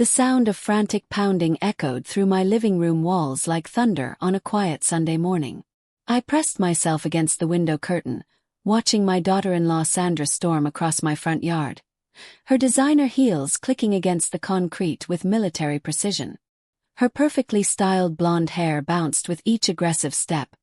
The sound of frantic pounding echoed through my living room walls like thunder on a quiet Sunday morning. I pressed myself against the window curtain, watching my daughter-in-law Sandra storm across my front yard, her designer heels clicking against the concrete with military precision. Her perfectly styled blonde hair bounced with each aggressive step,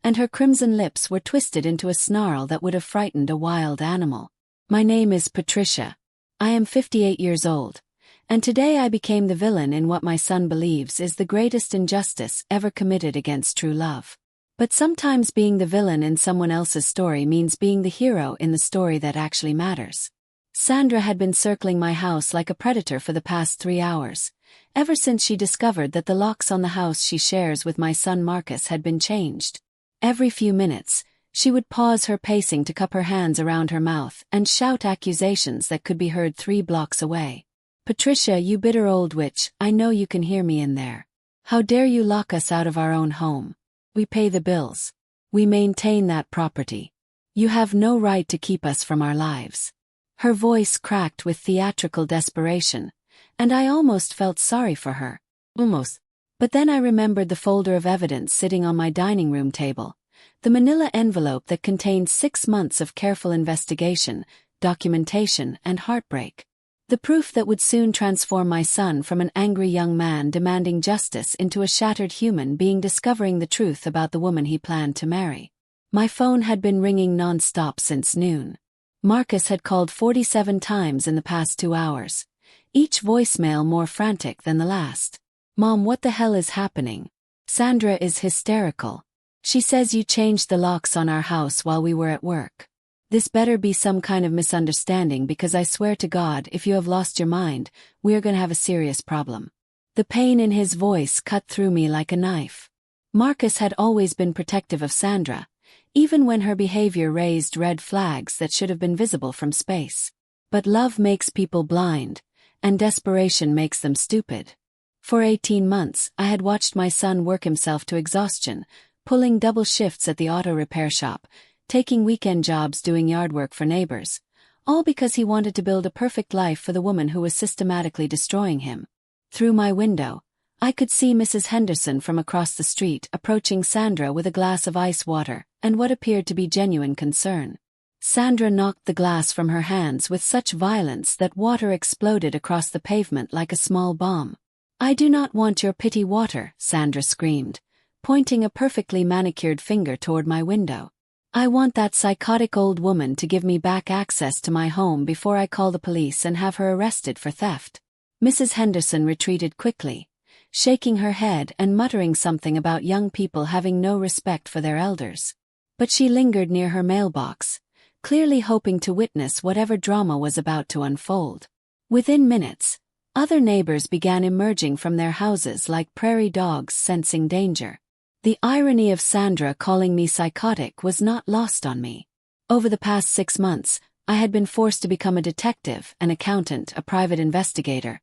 and her crimson lips were twisted into a snarl that would have frightened a wild animal. My name is Patricia. I am 58 years old, and today I became the villain in what my son believes is the greatest injustice ever committed against true love. But sometimes being the villain in someone else's story means being the hero in the story that actually matters. Sandra had been circling my house like a predator for the past 3 hours, ever since she discovered that the locks on the house she shares with my son Marcus had been changed. Every few minutes, she would pause her pacing to cup her hands around her mouth and shout accusations that could be heard 3 blocks away. "Patricia, you bitter old witch, I know you can hear me in there. How dare you lock us out of our own home? We pay the bills. We maintain that property. You have no right to keep us from our lives." Her voice cracked with theatrical desperation, and I almost felt sorry for her. Almost. But then I remembered the folder of evidence sitting on my dining room table, the manila envelope that contained 6 months of careful investigation, documentation, and heartbreak. The proof that would soon transform my son from an angry young man demanding justice into a shattered human being discovering the truth about the woman he planned to marry. My phone had been ringing non-stop since noon. Marcus had called 47 times in the past 2 hours, each voicemail more frantic than the last. "Mom, what the hell is happening? Sandra is hysterical. She says you changed the locks on our house while we were at work. This better be some kind of misunderstanding because I swear to God if you have lost your mind, we are going to have a serious problem." The pain in his voice cut through me like a knife. Marcus had always been protective of Sandra, even when her behavior raised red flags that should have been visible from space. But love makes people blind, and desperation makes them stupid. For 18 months, I had watched my son work himself to exhaustion, pulling double shifts at the auto repair shop, taking weekend jobs doing yard work for neighbors, all because he wanted to build a perfect life for the woman who was systematically destroying him. Through my window, I could see Mrs. Henderson from across the street approaching Sandra with a glass of ice water and what appeared to be genuine concern. Sandra knocked the glass from her hands with such violence that water exploded across the pavement like a small bomb. "I do not want your pity water," Sandra screamed, pointing a perfectly manicured finger toward my window. "I want that psychotic old woman to give me back access to my home before I call the police and have her arrested for theft." Mrs. Henderson retreated quickly, shaking her head and muttering something about young people having no respect for their elders. But she lingered near her mailbox, clearly hoping to witness whatever drama was about to unfold. Within minutes, other neighbors began emerging from their houses like prairie dogs sensing danger. The irony of Sandra calling me psychotic was not lost on me. Over the past 6 months, I had been forced to become a detective, an accountant, a private investigator,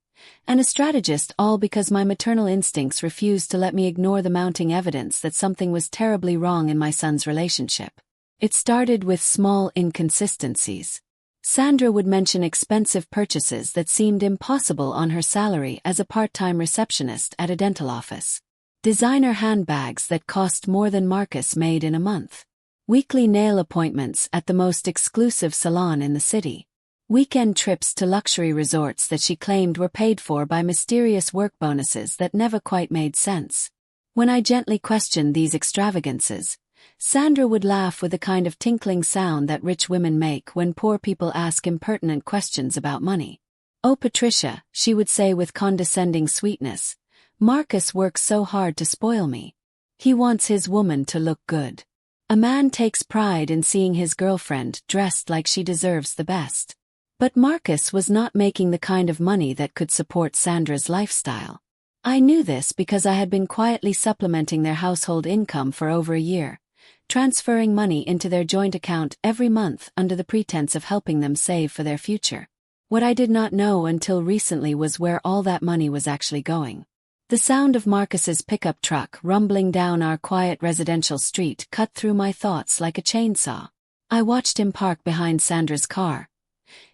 and a strategist, all because my maternal instincts refused to let me ignore the mounting evidence that something was terribly wrong in my son's relationship. It started with small inconsistencies. Sandra would mention expensive purchases that seemed impossible on her salary as a part-time receptionist at a dental office. Designer handbags that cost more than Marcus made in a month. Weekly nail appointments at the most exclusive salon in the city. Weekend trips to luxury resorts that she claimed were paid for by mysterious work bonuses that never quite made sense. When I gently questioned these extravagances, Sandra would laugh with the kind of tinkling sound that rich women make when poor people ask impertinent questions about money. "Oh, Patricia," she would say with condescending sweetness, "Marcus works so hard to spoil me. He wants his woman to look good. A man takes pride in seeing his girlfriend dressed like she deserves the best." But Marcus was not making the kind of money that could support Sandra's lifestyle. I knew this because I had been quietly supplementing their household income for over a year, transferring money into their joint account every month under the pretense of helping them save for their future. What I did not know until recently was where all that money was actually going. The sound of Marcus's pickup truck rumbling down our quiet residential street cut through my thoughts like a chainsaw. I watched him park behind Sandra's car,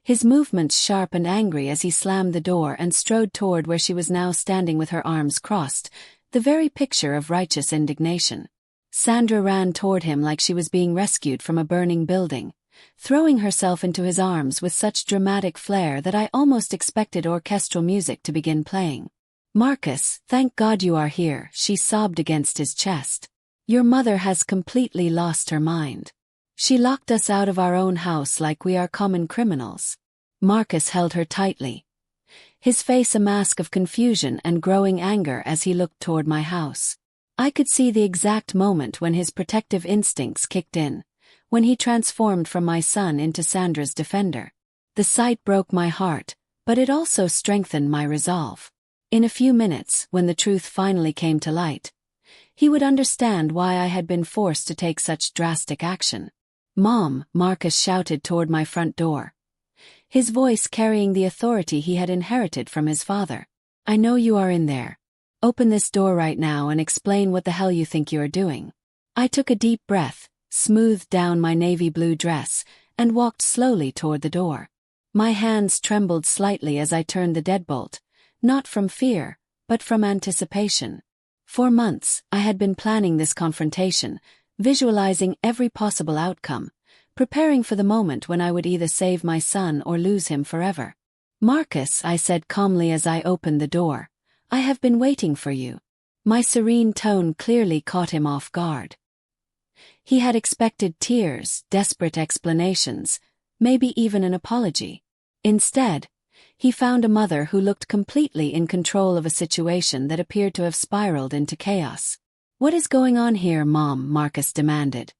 his movements sharp and angry as he slammed the door and strode toward where she was now standing with her arms crossed, the very picture of righteous indignation. Sandra ran toward him like she was being rescued from a burning building, throwing herself into his arms with such dramatic flair that I almost expected orchestral music to begin playing. "Marcus, thank God you are here," she sobbed against his chest. "Your mother has completely lost her mind. She locked us out of our own house like we are common criminals." Marcus held her tightly, his face a mask of confusion and growing anger as he looked toward my house. I could see the exact moment when his protective instincts kicked in, when he transformed from my son into Sandra's defender. The sight broke my heart, but it also strengthened my resolve. In a few minutes, when the truth finally came to light, he would understand why I had been forced to take such drastic action. "Mom," Marcus shouted toward my front door, his voice carrying the authority he had inherited from his father. "I know you are in there. Open this door right now and explain what the hell you think you are doing." I took a deep breath, smoothed down my navy blue dress, and walked slowly toward the door. My hands trembled slightly as I turned the deadbolt, not from fear, but from anticipation. For months, I had been planning this confrontation, visualizing every possible outcome, preparing for the moment when I would either save my son or lose him forever. "Marcus," I said calmly as I opened the door, "I have been waiting for you." My serene tone clearly caught him off guard. He had expected tears, desperate explanations, maybe even an apology. Instead, he found a mother who looked completely in control of a situation that appeared to have spiraled into chaos. "What is going on here, Mom?" Marcus demanded,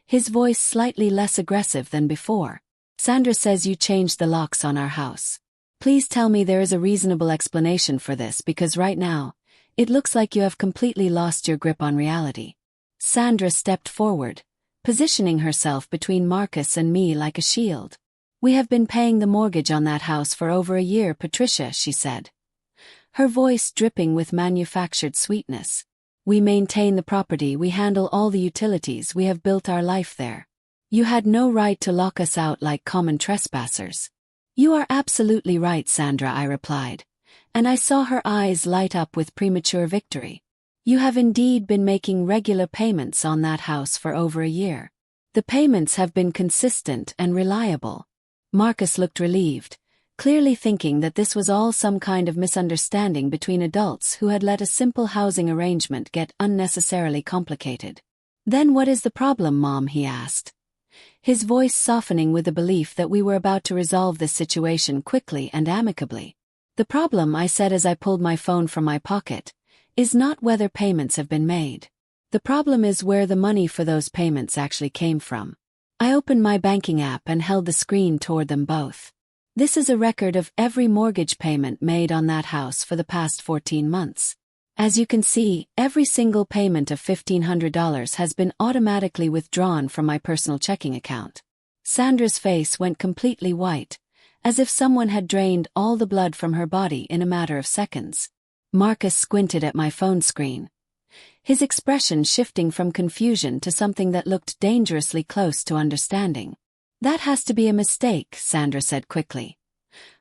his voice slightly less aggressive than before. "Sandra says you changed the locks on our house. Please tell me there is a reasonable explanation for this, because right now, it looks like you have completely lost your grip on reality." Sandra stepped forward, positioning herself between Marcus and me like a shield. "We have been paying the mortgage on that house for over a year, Patricia," she said, her voice dripping with manufactured sweetness. "We maintain the property, we handle all the utilities, we have built our life there. You had no right to lock us out like common trespassers." "You are absolutely right, Sandra," I replied, and I saw her eyes light up with premature victory. "You have indeed been making regular payments on that house for over a year. The payments have been consistent and reliable." Marcus looked relieved, clearly thinking that this was all some kind of misunderstanding between adults who had let a simple housing arrangement get unnecessarily complicated. "Then what is the problem, Mom?" he asked, his voice softening with the belief that we were about to resolve this situation quickly and amicably. "The problem," I said as I pulled my phone from my pocket, "is not whether payments have been made. The problem is where the money for those payments actually came from." I opened my banking app and held the screen toward them both. This is a record of every mortgage payment made on that house for the past 14 months. As you can see, every single payment of $1,500 has been automatically withdrawn from my personal checking account. Sandra's face went completely white, as if someone had drained all the blood from her body in a matter of seconds. Marcus squinted at my phone screen, his expression shifting from confusion to something that looked dangerously close to understanding. "That has to be a mistake," Sandra said quickly,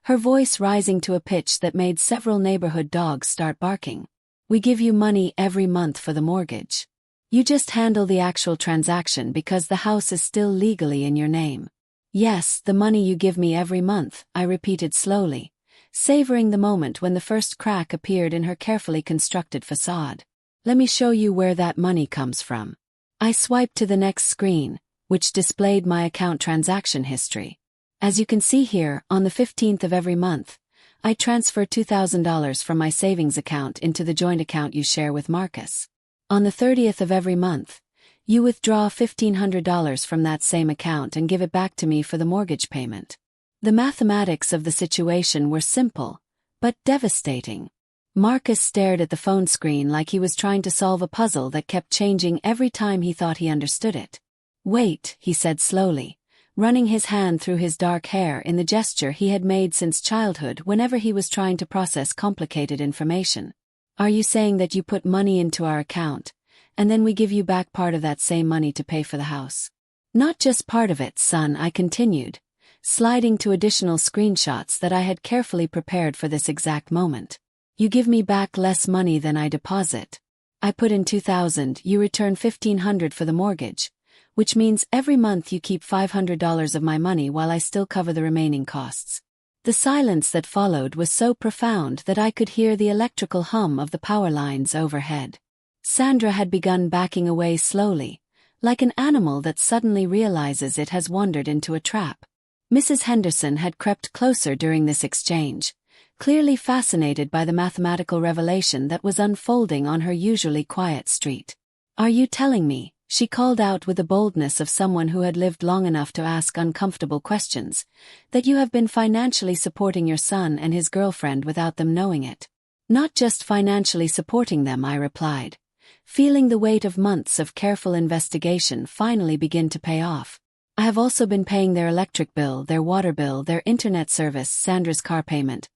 her voice rising to a pitch that made several neighborhood dogs start barking. "We give you money every month for the mortgage. You just handle the actual transaction because the house is still legally in your name." "Yes, the money you give me every month," I repeated slowly, savoring the moment when the first crack appeared in her carefully constructed facade. "Let me show you where that money comes from." I swiped to the next screen, which displayed my account transaction history. As you can see here, on the 15th of every month, I transfer $2,000 from my savings account into the joint account you share with Marcus. On the 30th of every month, you withdraw $1,500 from that same account and give it back to me for the mortgage payment. The mathematics of the situation were simple, but devastating. Marcus stared at the phone screen like he was trying to solve a puzzle that kept changing every time he thought he understood it. "Wait," he said slowly, running his hand through his dark hair in the gesture he had made since childhood whenever he was trying to process complicated information. "Are you saying that you put money into our account, and then we give you back part of that same money to pay for the house?" "Not just part of it, son," I continued, sliding to additional screenshots that I had carefully prepared for this exact moment. You give me back less money than I deposit. I put in $2,000, you return $1,500 for the mortgage, which means every month you keep $500 of my money while I still cover the remaining costs. The silence that followed was so profound that I could hear the electrical hum of the power lines overhead. Sandra had begun backing away slowly, like an animal that suddenly realizes it has wandered into a trap. Mrs. Henderson had crept closer during this exchange, clearly fascinated by the mathematical revelation that was unfolding on her usually quiet street. "Are you telling me," she called out with the boldness of someone who had lived long enough to ask uncomfortable questions, "that you have been financially supporting your son and his girlfriend without them knowing it?" "Not just financially supporting them," I replied, feeling the weight of months of careful investigation finally begin to pay off. "I have also been paying their electric bill, their water bill, their internet service, Sandra's car payment,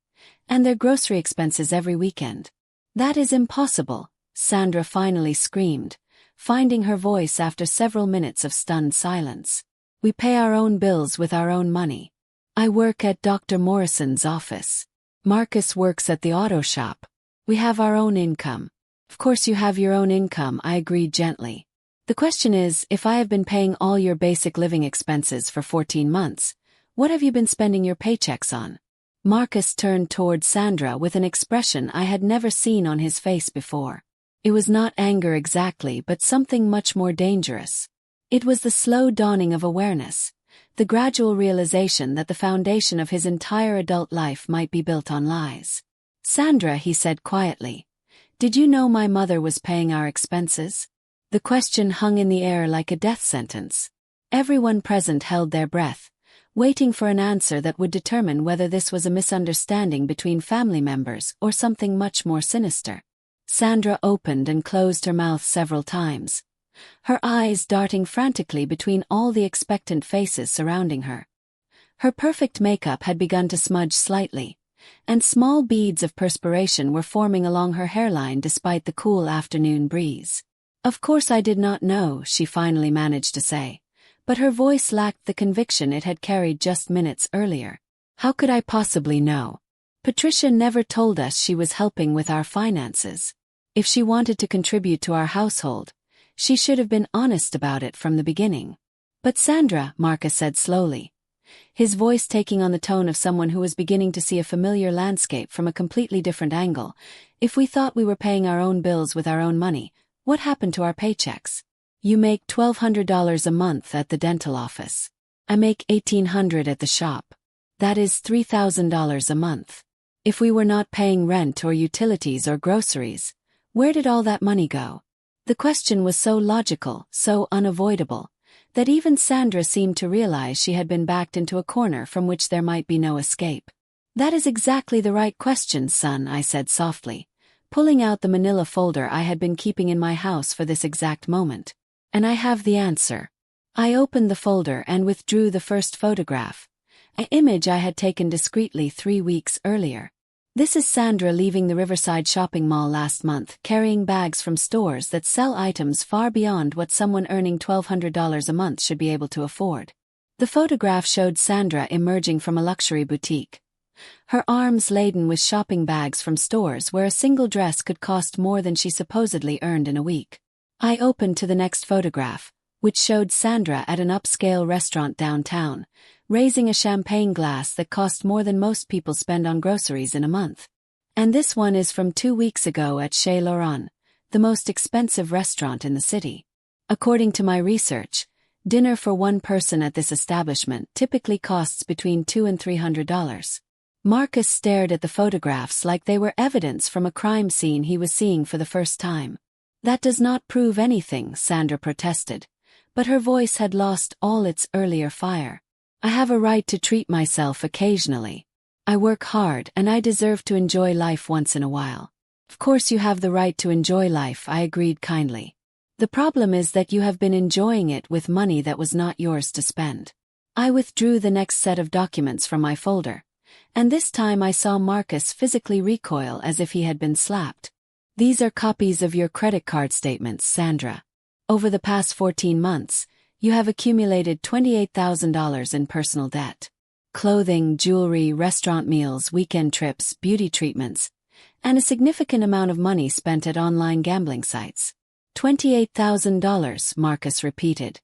and their grocery expenses every weekend." "That is impossible," Sandra finally screamed, finding her voice after several minutes of stunned silence. "We pay our own bills with our own money. I work at Dr. Morrison's office. Marcus works at the auto shop. We have our own income." "Of course you have your own income," I agreed gently. "The question is, if I have been paying all your basic living expenses for 14 months, what have you been spending your paychecks on?" Marcus turned toward Sandra with an expression I had never seen on his face before. It was not anger exactly, but something much more dangerous. It was the slow dawning of awareness, the gradual realization that the foundation of his entire adult life might be built on lies. "Sandra," he said quietly, "did you know my mother was paying our expenses?" The question hung in the air like a death sentence. Everyone present held their breath, waiting for an answer that would determine whether this was a misunderstanding between family members or something much more sinister. Sandra opened and closed her mouth several times, her eyes darting frantically between all the expectant faces surrounding her. Her perfect makeup had begun to smudge slightly, and small beads of perspiration were forming along her hairline despite the cool afternoon breeze. "Of course I did not know," she finally managed to say, but her voice lacked the conviction it had carried just minutes earlier. "How could I possibly know? Patricia never told us she was helping with our finances. If she wanted to contribute to our household, she should have been honest about it from the beginning." "But Sandra," Marcus said slowly, his voice taking on the tone of someone who was beginning to see a familiar landscape from a completely different angle, "if we thought we were paying our own bills with our own money, what happened to our paychecks? You make $1,200 a month at the dental office. I make $1,800 at the shop. That is $3,000 a month. If we were not paying rent or utilities or groceries, where did all that money go?" The question was so logical, so unavoidable, that even Sandra seemed to realize she had been backed into a corner from which there might be no escape. "That is exactly the right question, son," I said softly, pulling out the manila folder I had been keeping in my house for this exact moment. "And I have the answer." I opened the folder and withdrew the first photograph, an image I had taken discreetly 3 weeks earlier. This is Sandra leaving the Riverside shopping mall last month, carrying bags from stores that sell items far beyond what someone earning $1,200 a month should be able to afford. The photograph showed Sandra emerging from a luxury boutique, her arms laden with shopping bags from stores where a single dress could cost more than she supposedly earned in a week. I opened to the next photograph, which showed Sandra at an upscale restaurant downtown, raising a champagne glass that cost more than most people spend on groceries in a month. And this one is from 2 weeks ago at Chez Laurent, the most expensive restaurant in the city. According to my research, dinner for one person at this establishment typically costs between $200 and $300. Marcus stared at the photographs like they were evidence from a crime scene he was seeing for the first time. "That does not prove anything," Sandra protested, but her voice had lost all its earlier fire. "I have a right to treat myself occasionally. I work hard and I deserve to enjoy life once in a while." "Of course you have the right to enjoy life," I agreed kindly. "The problem is that you have been enjoying it with money that was not yours to spend." I withdrew the next set of documents from my folder, and this time I saw Marcus physically recoil as if he had been slapped. "These are copies of your credit card statements, Sandra. Over the past 14 months, you have accumulated $28,000 in personal debt. clothing, jewelry, restaurant meals, weekend trips, beauty treatments, and a significant amount of money spent at online gambling sites. $28,000, Marcus repeated,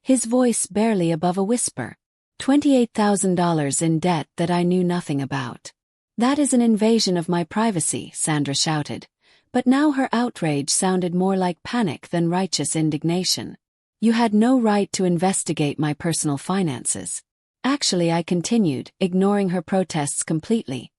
his voice barely above a whisper. $28,000 in debt that I knew nothing about. That is an invasion of my privacy, Sandra shouted, but now her outrage sounded more like panic than righteous indignation. You had no right to investigate my personal finances. Actually, I continued, ignoring her protests completely.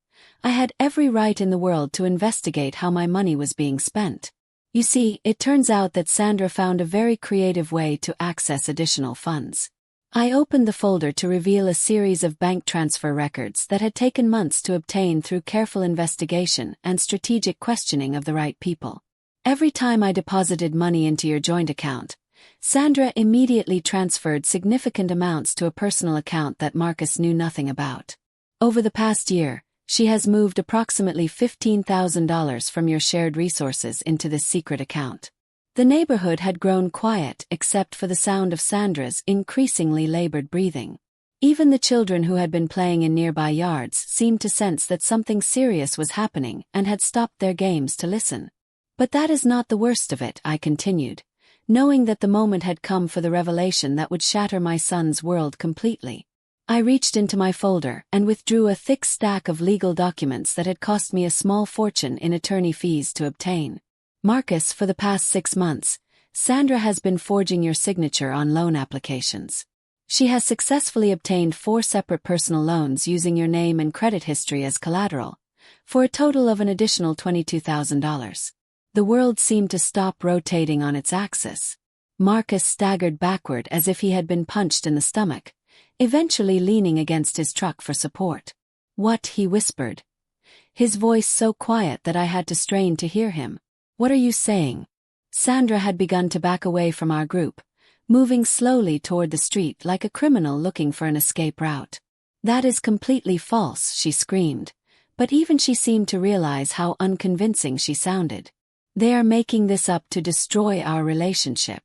I had every right in the world to investigate how my money was being spent. You see, it turns out that Sandra found a very creative way to access additional funds. I opened the folder to reveal a series of bank transfer records that had taken months to obtain through careful investigation and strategic questioning of the right people. Every time I deposited money into your joint account, Sandra immediately transferred significant amounts to a personal account that Marcus knew nothing about. Over the past year, she has moved approximately $15,000 from your shared resources into this secret account. The neighborhood had grown quiet except for the sound of Sandra's increasingly labored breathing. Even the children who had been playing in nearby yards seemed to sense that something serious was happening and had stopped their games to listen. But that is not the worst of it, I continued, knowing that the moment had come for the revelation that would shatter my son's world completely. I reached into my folder and withdrew a thick stack of legal documents that had cost me a small fortune in attorney fees to obtain. Marcus, for the past 6 months, Sandra has been forging your signature on loan applications. She has successfully obtained 4 separate personal loans using your name and credit history as collateral, for a total of an additional $22,000. The world seemed to stop rotating on its axis. Marcus staggered backward as if he had been punched in the stomach, eventually leaning against his truck for support. What? He whispered, his voice so quiet that I had to strain to hear him. What are you saying? Sandra had begun to back away from our group, moving slowly toward the street like a criminal looking for an escape route. That is completely false, she screamed, but even she seemed to realize how unconvincing she sounded. They are making this up to destroy our relationship.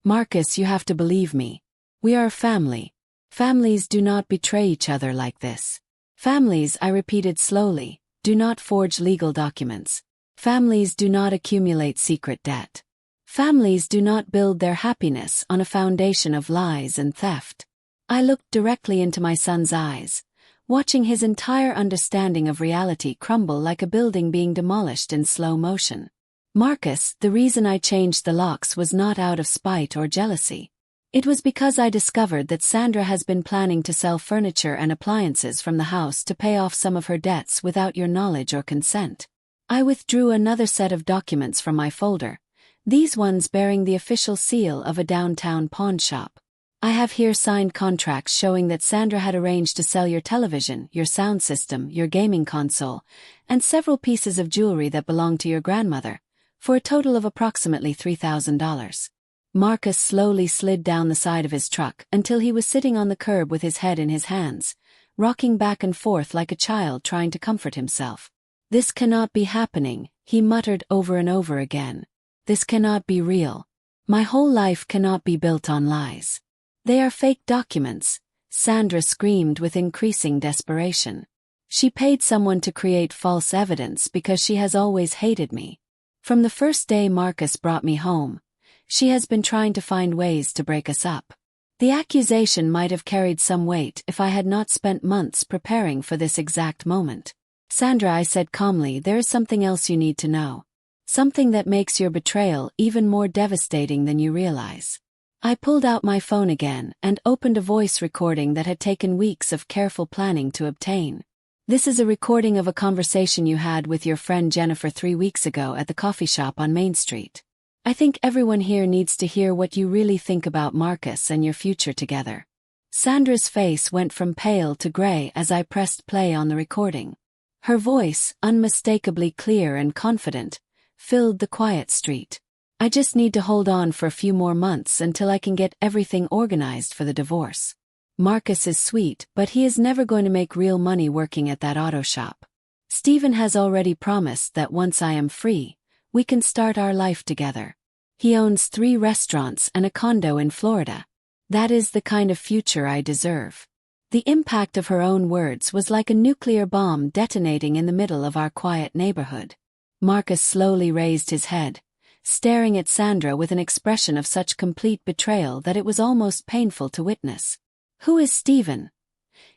Marcus, you have to believe me. We are a family. Families do not betray each other like this. Families, I repeated slowly, do not forge legal documents. Families do not accumulate secret debt. Families do not build their happiness on a foundation of lies and theft. I looked directly into my son's eyes, watching his entire understanding of reality crumble like a building being demolished in slow motion. Marcus, the reason I changed the locks was not out of spite or jealousy. It was because I discovered that Sandra has been planning to sell furniture and appliances from the house to pay off some of her debts without your knowledge or consent. I withdrew another set of documents from my folder, these ones bearing the official seal of a downtown pawn shop. I have here signed contracts showing that Sandra had arranged to sell your television, your sound system, your gaming console, and several pieces of jewelry that belonged to your grandmother, for a total of approximately $3,000. Marcus slowly slid down the side of his truck until he was sitting on the curb with his head in his hands, rocking back and forth like a child trying to comfort himself. This cannot be happening, he muttered over and over again. This cannot be real. My whole life cannot be built on lies. They are fake documents, Sandra screamed with increasing desperation. She paid someone to create false evidence because she has always hated me. From the first day Marcus brought me home, she has been trying to find ways to break us up. The accusation might have carried some weight if I had not spent months preparing for this exact moment. Sandra, I said calmly, there is something else you need to know. Something that makes your betrayal even more devastating than you realize. I pulled out my phone again and opened a voice recording that had taken weeks of careful planning to obtain. This is a recording of a conversation you had with your friend Jennifer 3 weeks ago at the coffee shop on Main Street. I think everyone here needs to hear what you really think about Marcus and your future together. Sandra's face went from pale to gray as I pressed play on the recording. Her voice, unmistakably clear and confident, filled the quiet street. I just need to hold on for a few more months until I can get everything organized for the divorce. Marcus is sweet, but he is never going to make real money working at that auto shop. Stephen has already promised that once I am free, we can start our life together. He owns 3 restaurants and a condo in Florida. That is the kind of future I deserve. The impact of her own words was like a nuclear bomb detonating in the middle of our quiet neighborhood. Marcus slowly raised his head, staring at Sandra with an expression of such complete betrayal that it was almost painful to witness. "Who is Stephen?"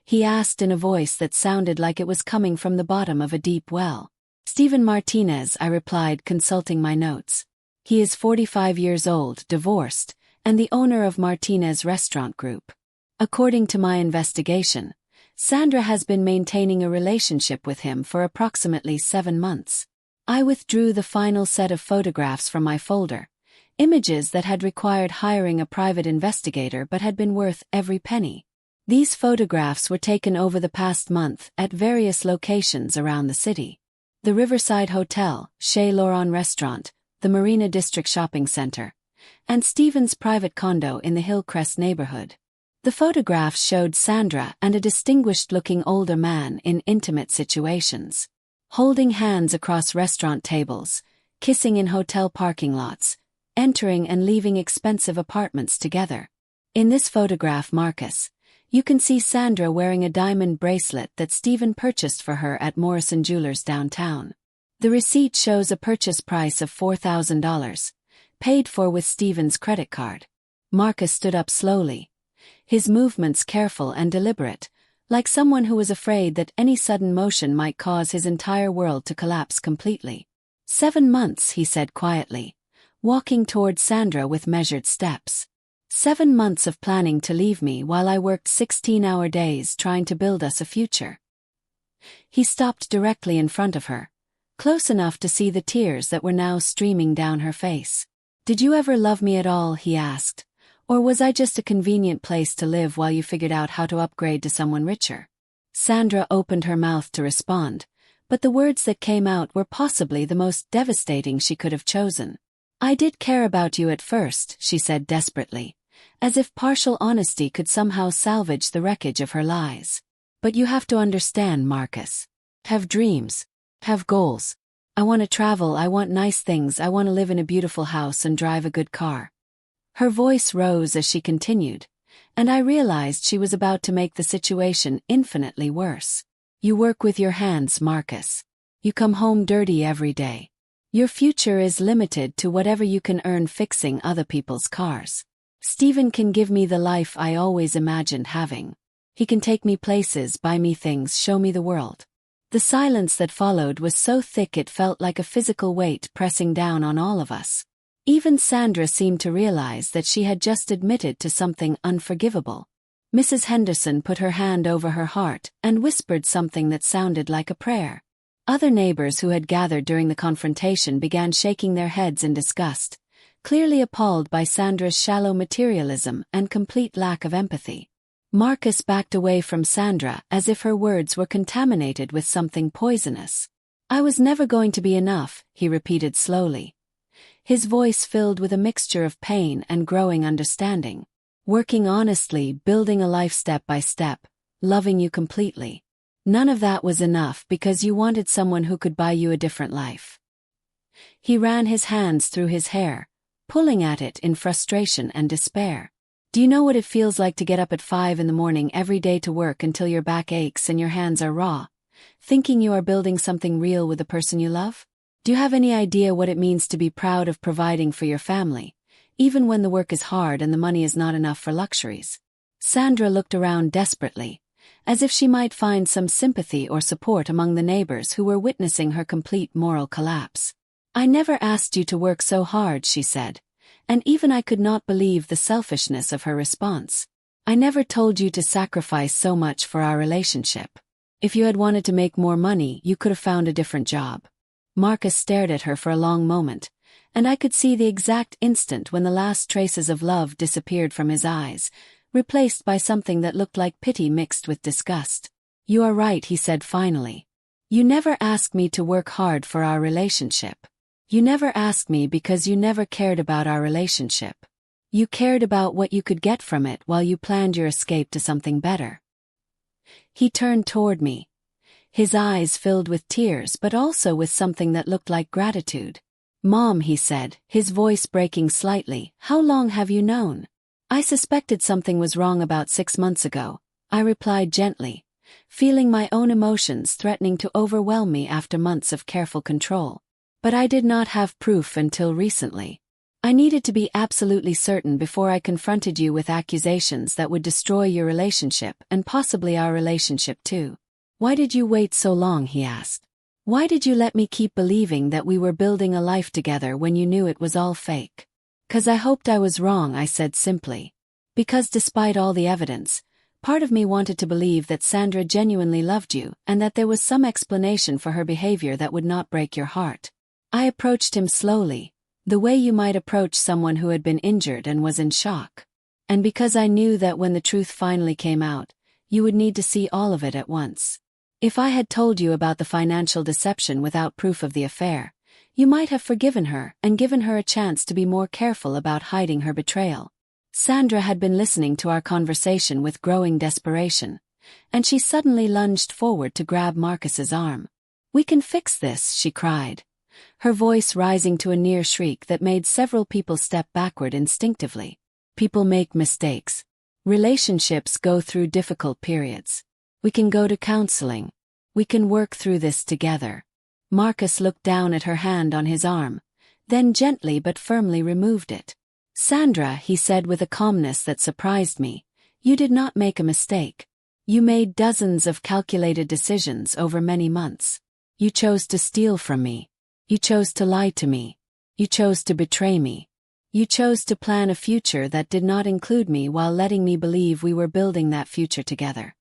he asked in a voice that sounded like it was coming from the bottom of a deep well. "Stephen Martinez," I replied, consulting my notes. "He is 45 years old, divorced, and the owner of Martinez Restaurant Group. According to my investigation, Sandra has been maintaining a relationship with him for approximately 7 months. I withdrew the final set of photographs from my folder, images that had required hiring a private investigator but had been worth every penny. These photographs were taken over the past month at various locations around the city. The Riverside Hotel, Chez Laurent Restaurant, the Marina District Shopping Center, and Stephen's private condo in the Hillcrest neighborhood. The photographs showed Sandra and a distinguished-looking older man in intimate situations, holding hands across restaurant tables, kissing in hotel parking lots, entering and leaving expensive apartments together. In this photograph, Marcus, you can see Sandra wearing a diamond bracelet that Stephen purchased for her at Morrison Jewelers downtown. The receipt shows a purchase price of $4,000, paid for with Stephen's credit card. Marcus stood up slowly, his movements careful and deliberate, like someone who was afraid that any sudden motion might cause his entire world to collapse completely. 7 months, he said quietly, walking towards Sandra with measured steps. 7 months of planning to leave me while I worked 16-hour days trying to build us a future. He stopped directly in front of her, close enough to see the tears that were now streaming down her face. "Did you ever love me at all?" he asked. "Or was I just a convenient place to live while you figured out how to upgrade to someone richer?" Sandra opened her mouth to respond, but the words that came out were possibly the most devastating she could have chosen. "I did care about you at first," she said desperately, as if partial honesty could somehow salvage the wreckage of her lies. "But you have to understand, Marcus. Have dreams. Have goals. I want to travel, I want nice things, I want to live in a beautiful house and drive a good car." Her voice rose as she continued, and I realized she was about to make the situation infinitely worse. "You work with your hands, Marcus. You come home dirty every day. Your future is limited to whatever you can earn fixing other people's cars. Stephen can give me the life I always imagined having. He can take me places, buy me things, show me the world." The silence that followed was so thick it felt like a physical weight pressing down on all of us. Even Sandra seemed to realize that she had just admitted to something unforgivable. Mrs. Henderson put her hand over her heart and whispered something that sounded like a prayer. Other neighbors who had gathered during the confrontation began shaking their heads in disgust, clearly appalled by Sandra's shallow materialism and complete lack of empathy. Marcus backed away from Sandra as if her words were contaminated with something poisonous. "I was never going to be enough," he repeated slowly, his voice filled with a mixture of pain and growing understanding. "Working honestly, building a life step by step, loving you completely. None of that was enough because you wanted someone who could buy you a different life." He ran his hands through his hair, pulling at it in frustration and despair. "Do you know what it feels like to get up at 5 in the morning every day to work until your back aches and your hands are raw, thinking you are building something real with the person you love? Do you have any idea what it means to be proud of providing for your family, even when the work is hard and the money is not enough for luxuries?" Sandra looked around desperately, as if she might find some sympathy or support among the neighbors who were witnessing her complete moral collapse. "I never asked you to work so hard," she said, and even I could not believe the selfishness of her response. "I never told you to sacrifice so much for our relationship. If you had wanted to make more money, you could have found a different job." Marcus stared at her for a long moment, and I could see the exact instant when the last traces of love disappeared from his eyes, replaced by something that looked like pity mixed with disgust. "You are right," he said finally. "You never asked me to work hard for our relationship. You never asked me because you never cared about our relationship. You cared about what you could get from it while you planned your escape to something better." He turned toward me, his eyes filled with tears but also with something that looked like gratitude. "Mom," he said, his voice breaking slightly, "how long have you known?" "I suspected something was wrong about 6 months ago. I replied gently, feeling my own emotions threatening to overwhelm me after months of careful control. But I did not have proof until recently. I needed to be absolutely certain before I confronted you with accusations that would destroy your relationship and possibly our relationship too. Why did you wait so long, he asked. Why did you let me keep believing that we were building a life together when you knew it was all fake? 'Cause I hoped I was wrong, I said simply. Because despite all the evidence, part of me wanted to believe that Sandra genuinely loved you and that there was some explanation for her behavior that would not break your heart. I approached him slowly, the way you might approach someone who had been injured and was in shock. And because I knew that when the truth finally came out, you would need to see all of it at once. If I had told you about the financial deception without proof of the affair, you might have forgiven her and given her a chance to be more careful about hiding her betrayal. Sandra had been listening to our conversation with growing desperation, and she suddenly lunged forward to grab Marcus's arm. "We can fix this," she cried, her voice rising to a near shriek that made several people step backward instinctively. "People make mistakes. Relationships go through difficult periods. We can go to counseling. We can work through this together." Marcus looked down at her hand on his arm, then gently but firmly removed it. "Sandra," he said with a calmness that surprised me, "you did not make a mistake. You made dozens of calculated decisions over many months. You chose to steal from me. You chose to lie to me. You chose to betray me. You chose to plan a future that did not include me while letting me believe we were building that future together."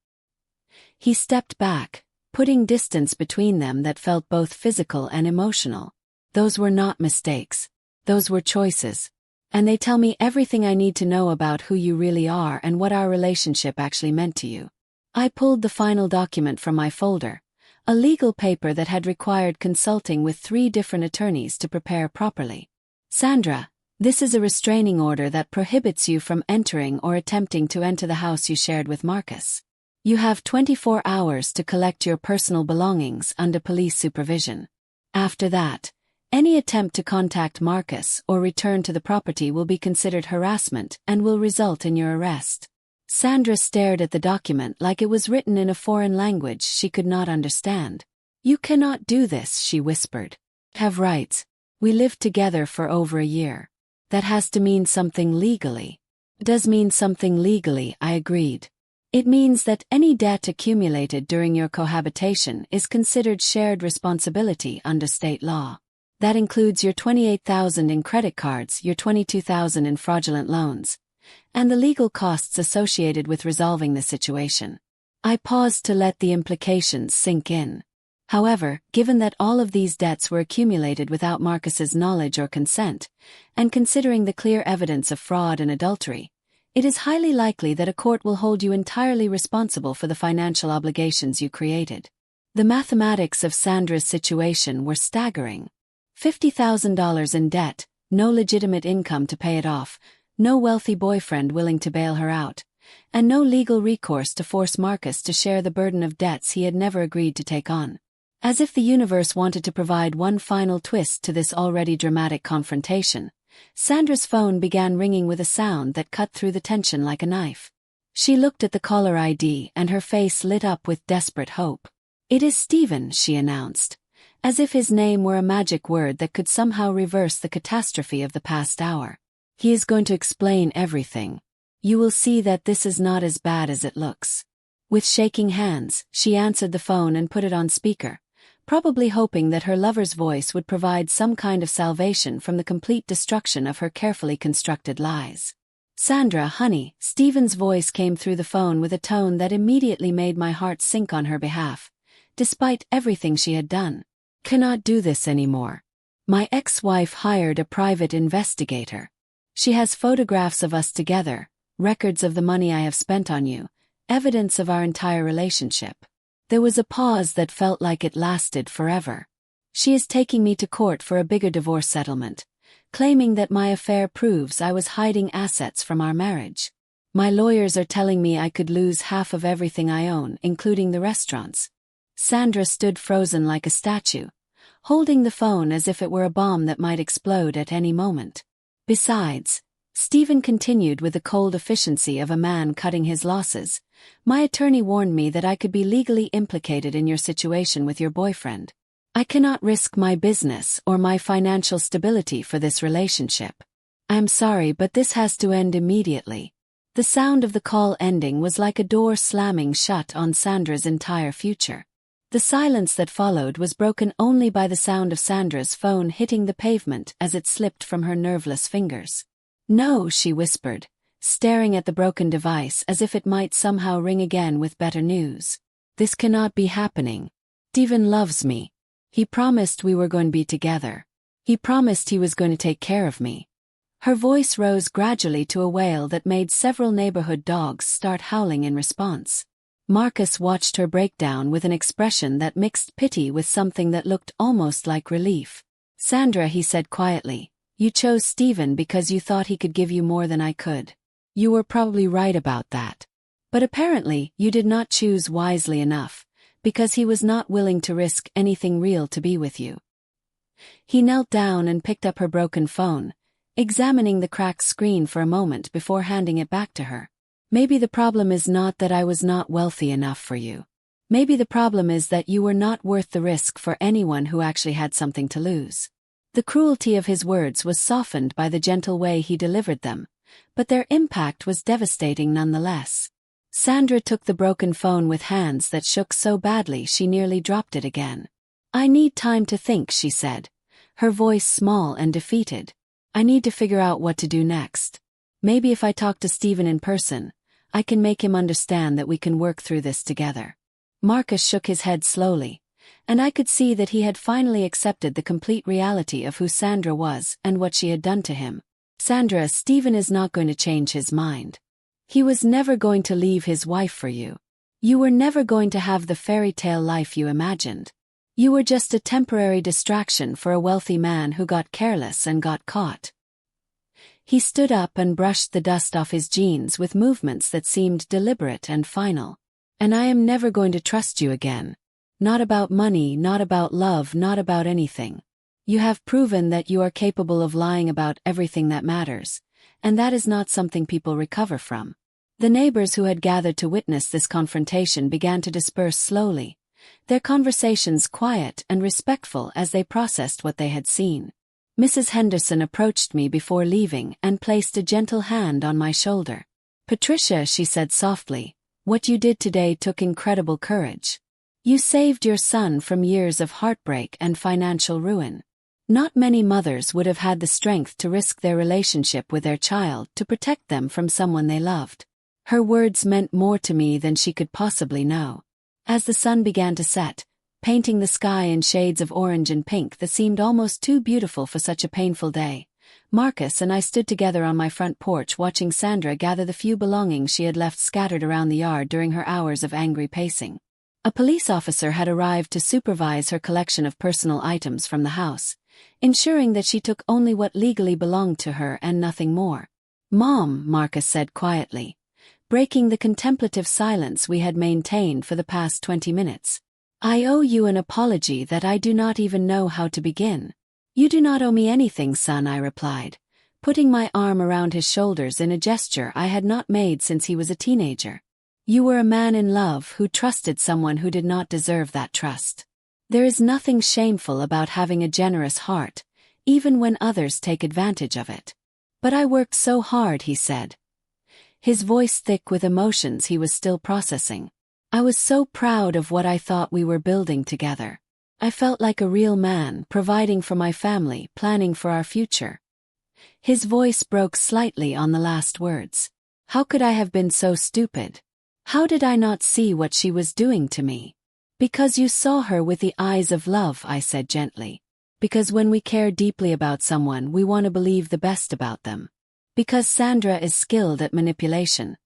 He stepped back, putting distance between them that felt both physical and emotional. "Those were not mistakes. Those were choices. And they tell me everything I need to know about who you really are and what our relationship actually meant to you." I pulled the final document from my folder, a legal paper that had required consulting with 3 different attorneys to prepare properly. "Sandra, this is a restraining order that prohibits you from entering or attempting to enter the house you shared with Marcus. You have 24 hours to collect your personal belongings under police supervision. After that, any attempt to contact Marcus or return to the property will be considered harassment and will result in your arrest." Sandra stared at the document like it was written in a foreign language she could not understand. "You cannot do this," she whispered. "Have rights. We lived together for over a year. That has to mean something legally." "Does mean something legally," I agreed. "It means that any debt accumulated during your cohabitation is considered shared responsibility under state law. That includes your $28,000 in credit cards, your $22,000 in fraudulent loans, and the legal costs associated with resolving the situation." I paused to let the implications sink in. However, given that all of these debts were accumulated without Marcus's knowledge or consent, and considering the clear evidence of fraud and adultery, it is highly likely that a court will hold you entirely responsible for the financial obligations you created. The mathematics of Sandra's situation were staggering. $50,000 in debt, no legitimate income to pay it off, no wealthy boyfriend willing to bail her out, and no legal recourse to force Marcus to share the burden of debts he had never agreed to take on. As if the universe wanted to provide one final twist to this already dramatic confrontation, Sandra's phone began ringing with a sound that cut through the tension like a knife. She looked at the caller ID and her face lit up with desperate hope. "It is Steven," she announced, as if his name were a magic word that could somehow reverse the catastrophe of the past hour. "He is going to explain everything. You will see that this is not as bad as it looks." With shaking hands, she answered the phone and put it on speaker, probably hoping that her lover's voice would provide some kind of salvation from the complete destruction of her carefully constructed lies. "Sandra, honey," Steven's voice came through the phone with a tone that immediately made my heart sink on her behalf, despite everything she had done. "Cannot do this anymore. My ex-wife hired a private investigator. She has photographs of us together, records of the money I have spent on you, evidence of our entire relationship." There was a pause that felt like it lasted forever. "She is taking me to court for a bigger divorce settlement, claiming that my affair proves I was hiding assets from our marriage. My lawyers are telling me I could lose half of everything I own, including the restaurants." Sandra stood frozen like a statue, holding the phone as if it were a bomb that might explode at any moment. "Besides, Stephen continued with the cold efficiency of a man cutting his losses. My attorney warned me that I could be legally implicated in your situation with your boyfriend. I cannot risk my business or my financial stability for this relationship. I am sorry, but this has to end immediately. The sound of the call ending was like a door slamming shut on Sandra's entire future. The silence that followed was broken only by the sound of Sandra's phone hitting the pavement as it slipped from her nerveless fingers. "No," she whispered, staring at the broken device as if it might somehow ring again with better news. "This cannot be happening. Stephen loves me. He promised we were going to be together. He promised he was going to take care of me." Her voice rose gradually to a wail that made several neighborhood dogs start howling in response. Marcus watched her break down with an expression that mixed pity with something that looked almost like relief. "Sandra," he said quietly, "you chose Stephen because you thought he could give you more than I could. You were probably right about that. But apparently you did not choose wisely enough, because he was not willing to risk anything real to be with you." He knelt down and picked up her broken phone, examining the cracked screen for a moment before handing it back to her. "Maybe the problem is not that I was not wealthy enough for you. Maybe the problem is that you were not worth the risk for anyone who actually had something to lose." The cruelty of his words was softened by the gentle way he delivered them, but their impact was devastating nonetheless. Sandra took the broken phone with hands that shook so badly she nearly dropped it again. "I need time to think," she said, her voice small and defeated. "I need to figure out what to do next. Maybe if I talk to Stephen in person, I can make him understand that we can work through this together." Marcus shook his head slowly, and I could see that he had finally accepted the complete reality of who Sandra was and what she had done to him. "Sandra, Stephen is not going to change his mind. He was never going to leave his wife for you. You were never going to have the fairy tale life you imagined. You were just a temporary distraction for a wealthy man who got careless and got caught." He stood up and brushed the dust off his jeans with movements that seemed deliberate and final. "And I am never going to trust you again. Not about money, not about love, not about anything. You have proven that you are capable of lying about everything that matters, and that is not something people recover from." The neighbors who had gathered to witness this confrontation began to disperse slowly, their conversations quiet and respectful as they processed what they had seen. Mrs. Henderson approached me before leaving and placed a gentle hand on my shoulder. "Patricia," she said softly, "what you did today took incredible courage. You saved your son from years of heartbreak and financial ruin. Not many mothers would have had the strength to risk their relationship with their child to protect them from someone they loved." Her words meant more to me than she could possibly know. As the sun began to set, painting the sky in shades of orange and pink that seemed almost too beautiful for such a painful day, Marcus and I stood together on my front porch watching Sandra gather the few belongings she had left scattered around the yard during her hours of angry pacing. A police officer had arrived to supervise her collection of personal items from the house, ensuring that she took only what legally belonged to her and nothing more. "Mom," Marcus said quietly, breaking the contemplative silence we had maintained for the past 20 minutes. "I owe you an apology that I do not even know how to begin." "You do not owe me anything, son," I replied, putting my arm around his shoulders in a gesture I had not made since he was a teenager. "You were a man in love who trusted someone who did not deserve that trust. There is nothing shameful about having a generous heart, even when others take advantage of it." "But I worked so hard," he said, his voice thick with emotions he was still processing. "I was so proud of what I thought we were building together. I felt like a real man, providing for my family, planning for our future." His voice broke slightly on the last words. "How could I have been so stupid? How did I not see what she was doing to me?" "Because you saw her with the eyes of love," I said gently. "Because when we care deeply about someone, we want to believe the best about them. Because Sandra is skilled at manipulation,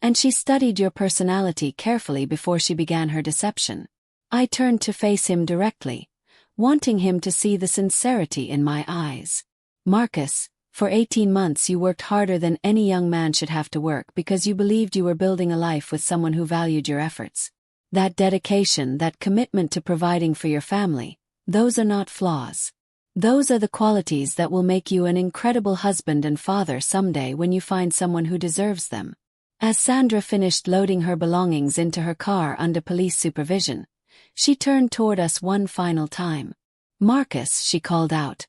and she studied your personality carefully before she began her deception." I turned to face him directly, wanting him to see the sincerity in my eyes. "Marcus, for 18 months you worked harder than any young man should have to work because you believed you were building a life with someone who valued your efforts. That dedication, that commitment to providing for your family, those are not flaws. Those are the qualities that will make you an incredible husband and father someday when you find someone who deserves them. As Sandra finished loading her belongings into her car under police supervision, she turned toward us one final time. "Marcus," she called out,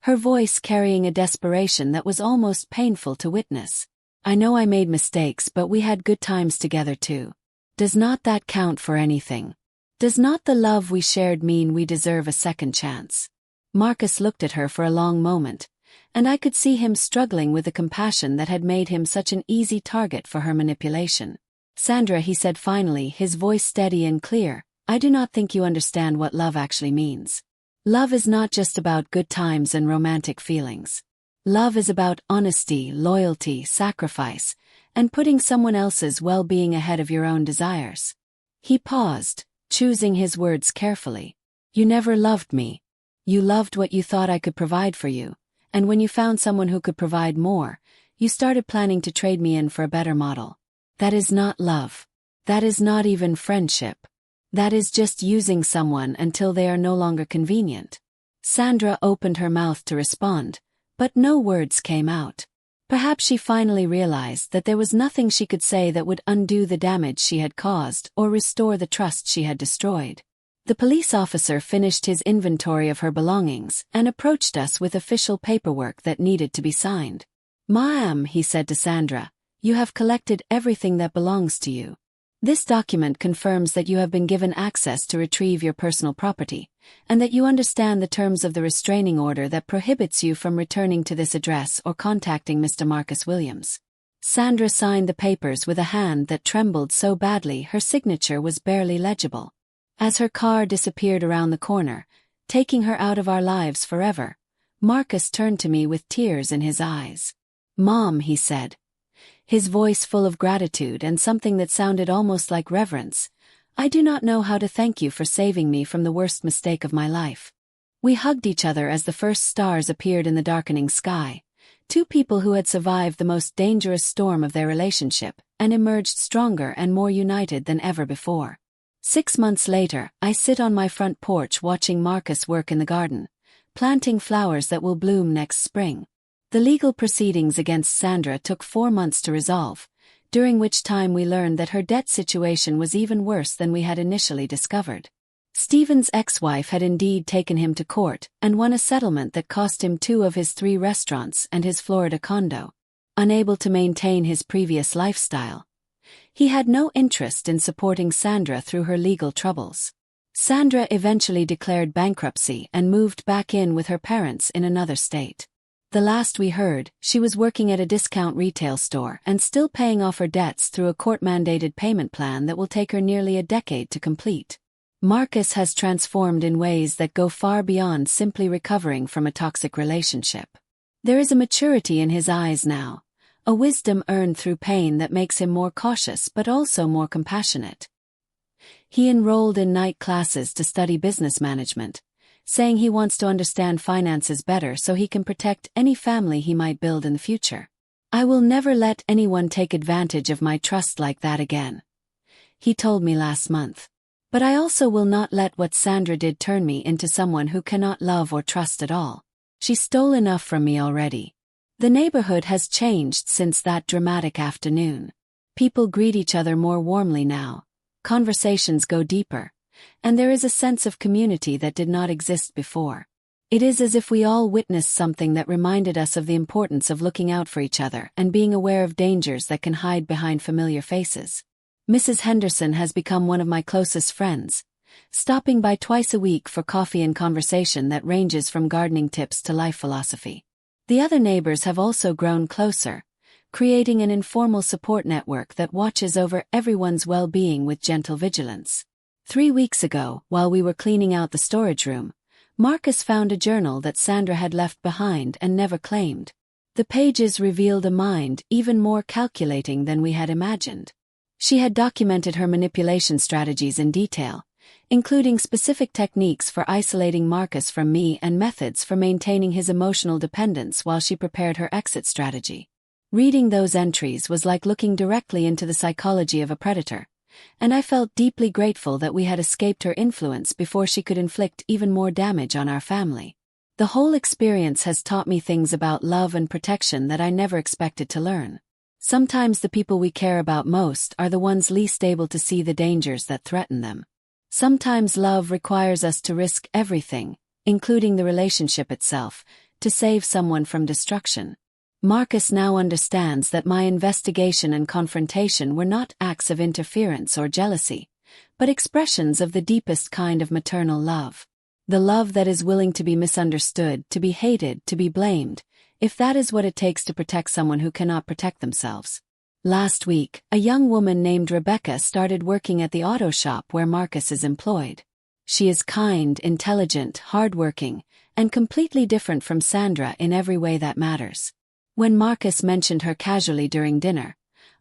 her voice carrying a desperation that was almost painful to witness. "I know I made mistakes, but we had good times together too. Does not that count for anything? Does not the love we shared mean we deserve a second chance?" Marcus looked at her for a long moment, and I could see him struggling with the compassion that had made him such an easy target for her manipulation. "Sandra," he said finally, his voice steady and clear, "I do not think you understand what love actually means. Love is not just about good times and romantic feelings. Love is about honesty, loyalty, sacrifice, and putting someone else's well-being ahead of your own desires." He paused, choosing his words carefully. "You never loved me. You loved what you thought I could provide for you, and when you found someone who could provide more, you started planning to trade me in for a better model. That is not love. That is not even friendship. That is just using someone until they are no longer convenient." Sandra opened her mouth to respond, but no words came out. Perhaps she finally realized that there was nothing she could say that would undo the damage she had caused or restore the trust she had destroyed. The police officer finished his inventory of her belongings and approached us with official paperwork that needed to be signed. "Ma'am," he said to Sandra, "you have collected everything that belongs to you. This document confirms that you have been given access to retrieve your personal property, and that you understand the terms of the restraining order that prohibits you from returning to this address or contacting Mr. Marcus Williams." Sandra signed the papers with a hand that trembled so badly her signature was barely legible. As her car disappeared around the corner, taking her out of our lives forever, Marcus turned to me with tears in his eyes. "Mom," he said, his voice full of gratitude and something that sounded almost like reverence, "I do not know how to thank you for saving me from the worst mistake of my life." We hugged each other as the first stars appeared in the darkening sky, two people who had survived the most dangerous storm of their relationship and emerged stronger and more united than ever before. 6 months later, I sit on my front porch watching Marcus work in the garden, planting flowers that will bloom next spring. The legal proceedings against Sandra took 4 months to resolve, during which time we learned that her debt situation was even worse than we had initially discovered. Stephen's ex-wife had indeed taken him to court and won a settlement that cost him 2 of his 3 restaurants and his Florida condo. Unable to maintain his previous lifestyle, he had no interest in supporting Sandra through her legal troubles. Sandra eventually declared bankruptcy and moved back in with her parents in another state. The last we heard, she was working at a discount retail store and still paying off her debts through a court-mandated payment plan that will take her nearly a decade to complete. Marcus has transformed in ways that go far beyond simply recovering from a toxic relationship. There is a maturity in his eyes now, a wisdom earned through pain that makes him more cautious but also more compassionate. He enrolled in night classes to study business management, saying he wants to understand finances better so he can protect any family he might build in the future. "I will never let anyone take advantage of my trust like that again," he told me last month. "But I also will not let what Sandra did turn me into someone who cannot love or trust at all. She stole enough from me already." The neighborhood has changed since that dramatic afternoon. People greet each other more warmly now, conversations go deeper, and there is a sense of community that did not exist before. It is as if we all witnessed something that reminded us of the importance of looking out for each other and being aware of dangers that can hide behind familiar faces. Mrs. Henderson has become one of my closest friends, stopping by twice a week for coffee and conversation that ranges from gardening tips to life philosophy. The other neighbors have also grown closer, creating an informal support network that watches over everyone's well-being with gentle vigilance. 3 weeks ago, while we were cleaning out the storage room, Marcus found a journal that Sandra had left behind and never claimed. The pages revealed a mind even more calculating than we had imagined. She had documented her manipulation strategies in detail, including specific techniques for isolating Marcus from me and methods for maintaining his emotional dependence while she prepared her exit strategy. Reading those entries was like looking directly into the psychology of a predator, and I felt deeply grateful that we had escaped her influence before she could inflict even more damage on our family. The whole experience has taught me things about love and protection that I never expected to learn. Sometimes the people we care about most are the ones least able to see the dangers that threaten them. Sometimes love requires us to risk everything, including the relationship itself, to save someone from destruction. Marcus now understands that my investigation and confrontation were not acts of interference or jealousy, but expressions of the deepest kind of maternal love. The love that is willing to be misunderstood, to be hated, to be blamed, if that is what it takes to protect someone who cannot protect themselves. Last week, a young woman named Rebecca started working at the auto shop where Marcus is employed. She is kind, intelligent, hardworking, and completely different from Sandra in every way that matters. When Marcus mentioned her casually during dinner,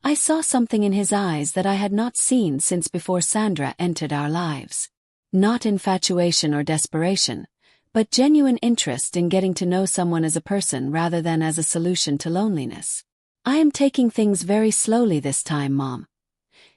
I saw something in his eyes that I had not seen since before Sandra entered our lives. Not infatuation or desperation, but genuine interest in getting to know someone as a person rather than as a solution to loneliness. "I am taking things very slowly this time, Mom,"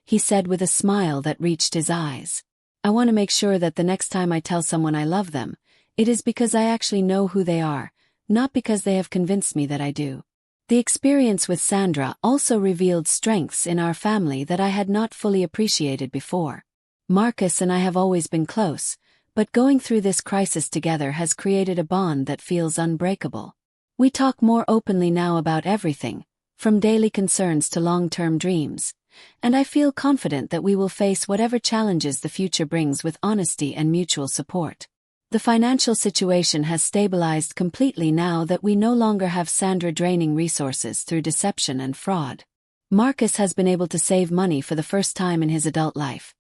he said with a smile that reached his eyes. "I want to make sure that the next time I tell someone I love them, it is because I actually know who they are, not because they have convinced me that I do." The experience with Sandra also revealed strengths in our family that I had not fully appreciated before. Marcus and I have always been close, but going through this crisis together has created a bond that feels unbreakable. We talk more openly now about everything, from daily concerns to long-term dreams, and I feel confident that we will face whatever challenges the future brings with honesty and mutual support. The financial situation has stabilized completely now that we no longer have Sandra draining resources through deception and fraud. Marcus has been able to save money for the first time in his adult life,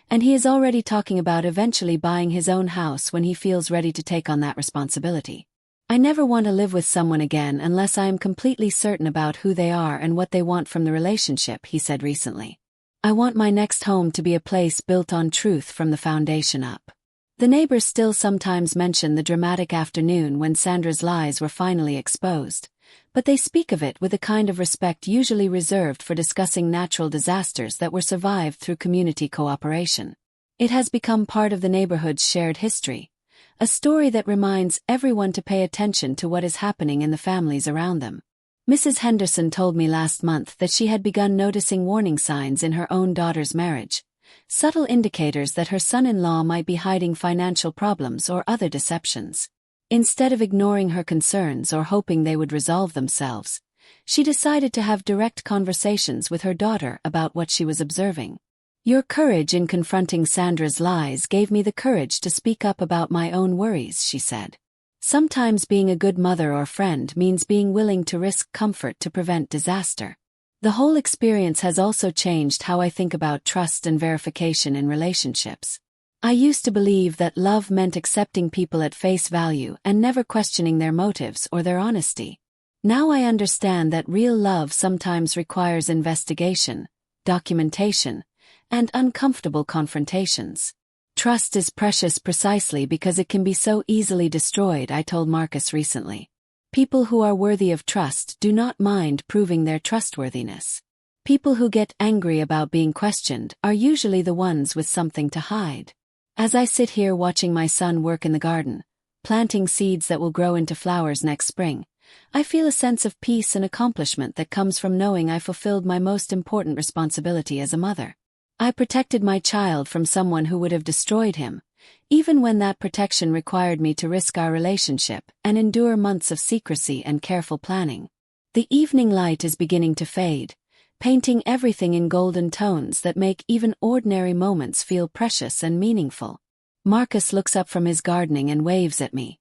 and he is already talking about eventually buying his own house when he feels ready to take on that responsibility. "I never want to live with someone again unless I am completely certain about who they are and what they want from the relationship," he said recently. "I want my next home to be a place built on truth from the foundation up." The neighbors still sometimes mention the dramatic afternoon when Sandra's lies were finally exposed, but they speak of it with a kind of respect usually reserved for discussing natural disasters that were survived through community cooperation. It has become part of the neighborhood's shared history, a story that reminds everyone to pay attention to what is happening in the families around them. Mrs. Henderson told me last month that she had begun noticing warning signs in her own daughter's marriage, subtle indicators that her son-in-law might be hiding financial problems or other deceptions. Instead of ignoring her concerns or hoping they would resolve themselves, she decided to have direct conversations with her daughter about what she was observing. "Your courage in confronting Sandra's lies gave me the courage to speak up about my own worries," she said. "Sometimes being a good mother or friend means being willing to risk comfort to prevent disaster." The whole experience has also changed how I think about trust and verification in relationships. I used to believe that love meant accepting people at face value and never questioning their motives or their honesty. Now I understand that real love sometimes requires investigation, documentation, and uncomfortable confrontations. "Trust is precious precisely because it can be so easily destroyed," I told Marcus recently. "People who are worthy of trust do not mind proving their trustworthiness. People who get angry about being questioned are usually the ones with something to hide." As I sit here watching my son work in the garden, planting seeds that will grow into flowers next spring, I feel a sense of peace and accomplishment that comes from knowing I fulfilled my most important responsibility as a mother. I protected my child from someone who would have destroyed him, even when that protection required me to risk our relationship and endure months of secrecy and careful planning. The evening light is beginning to fade, painting everything in golden tones that make even ordinary moments feel precious and meaningful. Marcus looks up from his gardening and waves at me,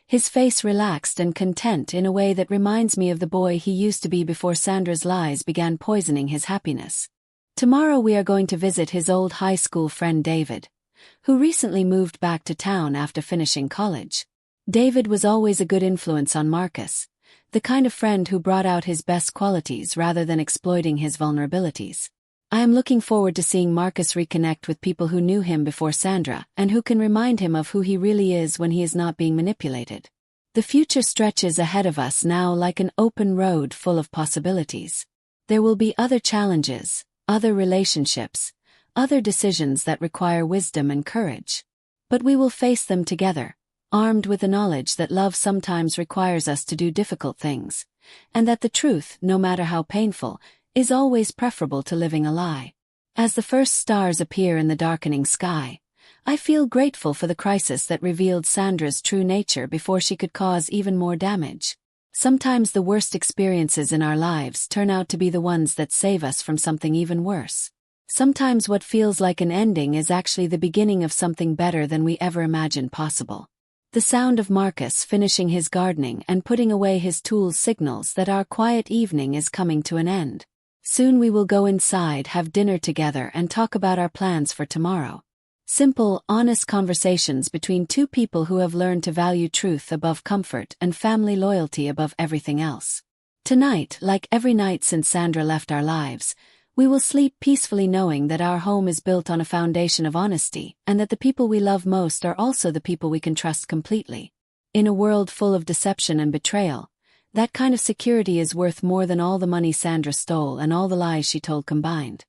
his face relaxed and content in a way that reminds me of the boy he used to be before Sandra's lies began poisoning his happiness. Tomorrow we are going to visit his old high school friend David, who recently moved back to town after finishing college. David was always a good influence on Marcus, the kind of friend who brought out his best qualities rather than exploiting his vulnerabilities. I am looking forward to seeing Marcus reconnect with people who knew him before Sandra and who can remind him of who he really is when he is not being manipulated. The future stretches ahead of us now like an open road full of possibilities. There will be other challenges, other relationships, other decisions that require wisdom and courage. But we will face them together, armed with the knowledge that love sometimes requires us to do difficult things, and that the truth, no matter how painful, is always preferable to living a lie. As the first stars appear in the darkening sky, I feel grateful for the crisis that revealed Sandra's true nature before she could cause even more damage. Sometimes the worst experiences in our lives turn out to be the ones that save us from something even worse. Sometimes what feels like an ending is actually the beginning of something better than we ever imagined possible. The sound of Marcus finishing his gardening and putting away his tools signals that our quiet evening is coming to an end. Soon we will go inside, have dinner together, and talk about our plans for tomorrow. Simple, honest conversations between two people who have learned to value truth above comfort and family loyalty above everything else. Tonight, like every night since Sandra left our lives, we will sleep peacefully knowing that our home is built on a foundation of honesty and that the people we love most are also the people we can trust completely. In a world full of deception and betrayal, that kind of security is worth more than all the money Sandra stole and all the lies she told combined.